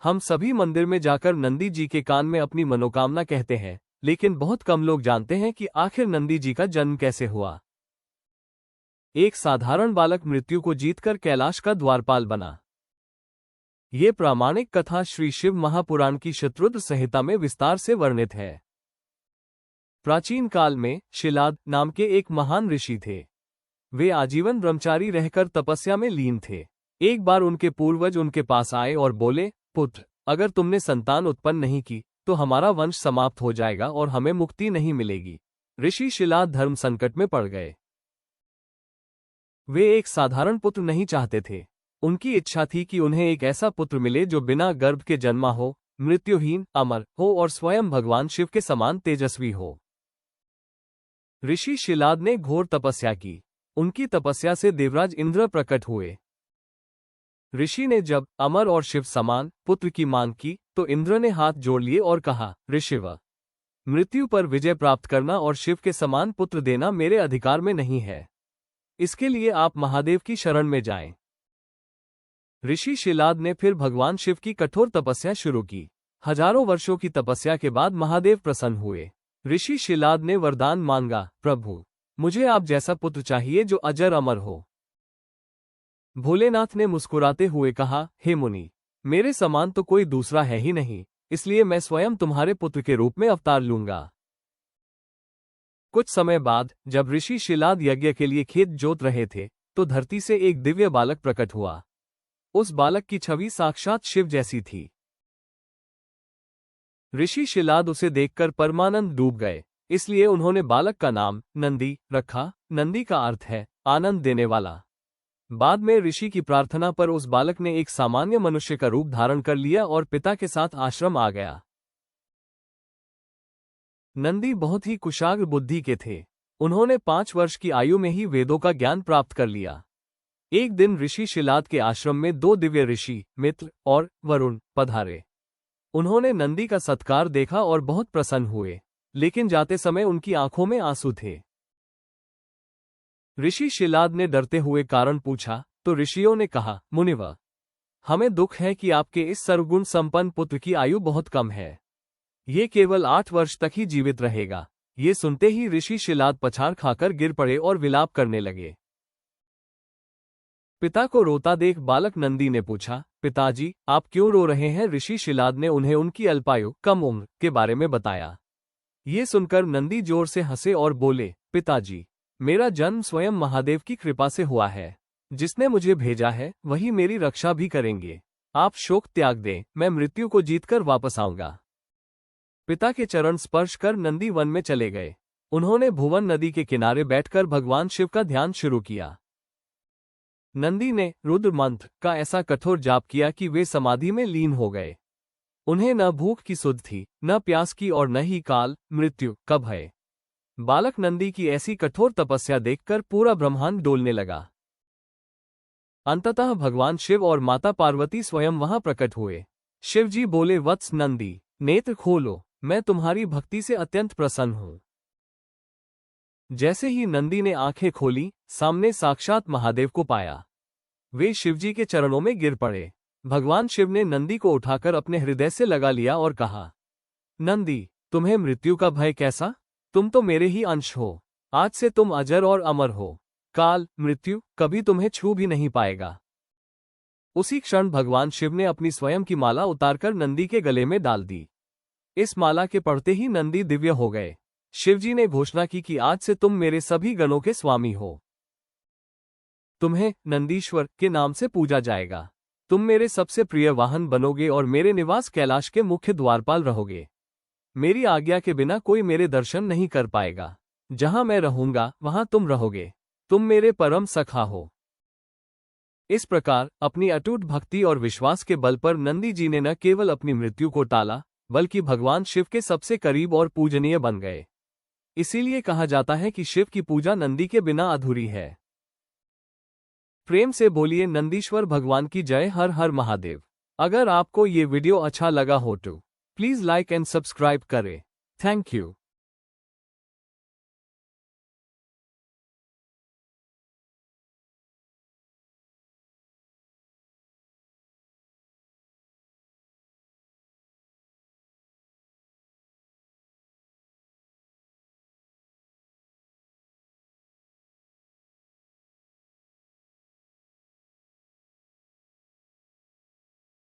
हम सभी मंदिर में जाकर नंदी जी के कान में अपनी मनोकामना कहते हैं, लेकिन बहुत कम लोग जानते हैं कि आखिर नंदी जी का जन्म कैसे हुआ। एक साधारण बालक मृत्यु को जीतकर कैलाश का द्वारपाल बना। ये प्रामाणिक कथा श्री शिव महापुराण की शतरुद्र संहिता में विस्तार से वर्णित है। प्राचीन काल में शिलाद नाम के एक महान ऋषि थे। वे आजीवन ब्रह्मचारी रहकर तपस्या में लीन थे। एक बार उनके पूर्वज उनके पास आए और बोले, पुत्र, अगर तुमने संतान उत्पन्न नहीं की तो हमारा वंश समाप्त हो जाएगा और हमें मुक्ति नहीं मिलेगी। ऋषि शिलाद धर्म संकट में पड़ गए। वे एक साधारण पुत्र नहीं चाहते थे। उनकी इच्छा थी कि उन्हें एक ऐसा पुत्र मिले जो बिना गर्भ के जन्मा हो, मृत्युहीन, अमर हो और स्वयं भगवान शिव के समान तेजस्वी हो। ऋषि शिलाद ने घोर तपस्या की। उनकी तपस्या से देवराज इंद्र प्रकट हुए। ऋषि ने जब अमर और शिव समान पुत्र की मांग की तो इंद्र ने हाथ जोड़ लिए और कहा, ऋषिव, मृत्यु पर विजय प्राप्त करना और शिव के समान पुत्र देना मेरे अधिकार में नहीं है। इसके लिए आप महादेव की शरण में जाएं। ऋषि शिलाद ने फिर भगवान शिव की कठोर तपस्या शुरू की। हजारों वर्षों की तपस्या के बाद महादेव प्रसन्न हुए। ऋषि शिलाद ने वरदान मांगा, प्रभु, मुझे आप जैसा पुत्र चाहिए जो अजर अमर हो। भोलेनाथ ने मुस्कुराते हुए कहा, हे मुनि, मेरे समान तो कोई दूसरा है ही नहीं, इसलिए मैं स्वयं तुम्हारे पुत्र के रूप में अवतार लूंगा। कुछ समय बाद जब ऋषि शिलाद यज्ञ के लिए खेत जोत रहे थे तो धरती से एक दिव्य बालक प्रकट हुआ। उस बालक की छवि साक्षात शिव जैसी थी। ऋषि शिलाद उसे देखकर परमानंद डूब गए, इसलिए उन्होंने बालक का नाम नंदी रखा। नंदी का अर्थ है आनंद देने वाला। बाद में ऋषि की प्रार्थना पर उस बालक ने एक सामान्य मनुष्य का रूप धारण कर लिया और पिता के साथ आश्रम आ गया। नंदी बहुत ही कुशाग्र बुद्धि के थे। उन्होंने 5 वर्ष की आयु में ही वेदों का ज्ञान प्राप्त कर लिया। एक दिन ऋषि शिलाद के आश्रम में 2 दिव्य ऋषि मित्र और वरुण पधारे। उन्होंने नंदी का सत्कार देखा और बहुत प्रसन्न हुए, लेकिन जाते समय उनकी आंखों में आंसू थे। ऋषि शिलाद ने डरते हुए कारण पूछा तो ऋषियों ने कहा, मुनिव, हमें दुख है कि आपके इस सर्वगुण संपन्न पुत्र की आयु बहुत कम है। ये केवल 8 वर्ष तक ही जीवित रहेगा। ये सुनते ही ऋषि शिलाद पछाड़ खाकर गिर पड़े और विलाप करने लगे। पिता को रोता देख बालक नंदी ने पूछा, पिताजी, आप क्यों रो रहे हैं? ऋषि शिलाद ने उन्हें उनकी अल्पायु, कम उम्र के बारे में बताया। ये सुनकर नंदी जोर से हंसे और बोले, पिताजी, मेरा जन्म स्वयं महादेव की कृपा से हुआ है। जिसने मुझे भेजा है वही मेरी रक्षा भी करेंगे। आप शोक त्याग दें, मैं मृत्यु को जीतकर वापस आऊंगा। पिता के चरण स्पर्श कर नंदी वन में चले गए। उन्होंने भुवन नदी के किनारे बैठकर भगवान शिव का ध्यान शुरू किया। नंदी ने रुद्र मंत्र का ऐसा कठोर जाप किया कि वे समाधि में लीन हो गए। उन्हें न भूख की सुध थी, न प्यास की और न ही काल मृत्यु का भय। बालक नंदी की ऐसी कठोर तपस्या देखकर पूरा ब्रह्मांड डोलने लगा। अंततः भगवान शिव और माता पार्वती स्वयं वहां प्रकट हुए। शिवजी बोले, वत्स नंदी, नेत्र खोलो, मैं तुम्हारी भक्ति से अत्यंत प्रसन्न हूं। जैसे ही नंदी ने आंखें खोली, सामने साक्षात महादेव को पाया। वे शिवजी के चरणों में गिर पड़े। भगवान शिव ने नंदी को उठाकर अपने हृदय से लगा लिया और कहा, नंदी, तुम्हें मृत्यु का भय कैसा? तुम तो मेरे ही अंश हो। आज से तुम अजर और अमर हो। काल मृत्यु कभी तुम्हें छू भी नहीं पाएगा। उसी क्षण भगवान शिव ने अपनी स्वयं की माला उतारकर नंदी के गले में डाल दी। इस माला के पड़ते ही नंदी दिव्य हो गए। शिवजी ने घोषणा की कि आज से तुम मेरे सभी गणों के स्वामी हो। तुम्हें नंदीश्वर के नाम से पूजा जाएगा। तुम मेरे सबसे प्रिय वाहन बनोगे और मेरे निवास कैलाश के मुख्य द्वारपाल रहोगे। मेरी आज्ञा के बिना कोई मेरे दर्शन नहीं कर पाएगा। जहां मैं रहूंगा वहां तुम रहोगे। तुम मेरे परम सखा हो। इस प्रकार अपनी अटूट भक्ति और विश्वास के बल पर नंदी जी ने न केवल अपनी मृत्यु को टाला, बल्कि भगवान शिव के सबसे करीब और पूजनीय बन गए। इसीलिए कहा जाता है कि शिव की पूजा नंदी के बिना अधूरी है। प्रेम से बोलिए नंदीश्वर भगवान की जय। हर हर महादेव। अगर आपको ये वीडियो अच्छा लगा हो तो प्लीज लाइक एंड सब्सक्राइब करें। Thank you.